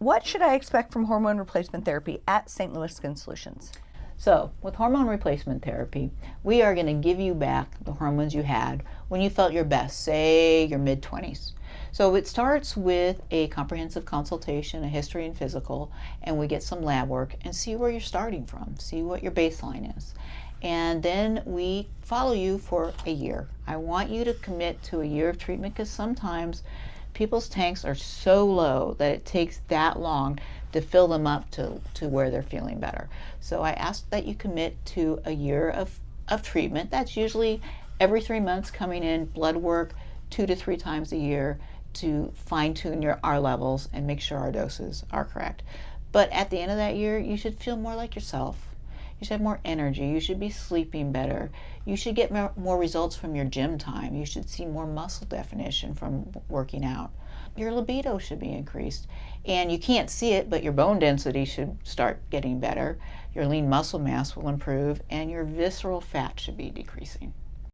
What should I expect from hormone replacement therapy at St. Louis Skin Solutions? So, with hormone replacement therapy, we are going to give you back the hormones you had when you felt your best, say your mid-20s. So it starts with a comprehensive consultation, a history and physical, and we get some lab work and see where you're starting from, see what your baseline is. And then we follow you for a year. I want you to commit to a year of treatment because sometimes people's tanks are so low that it takes that long to fill them up to where they're feeling better. So I ask that you commit to a year of treatment. That's usually every 3 months coming in, blood work 2 to 3 times a year to fine-tune our levels and make sure our doses are correct. But at the end of that year, you should feel more like yourself. You should have more energy. You should be sleeping better. You should get more results from your gym time. You should see more muscle definition from working out. Your libido should be increased. And you can't see it, but your bone density should start getting better. Your lean muscle mass will improve, and your visceral fat should be decreasing.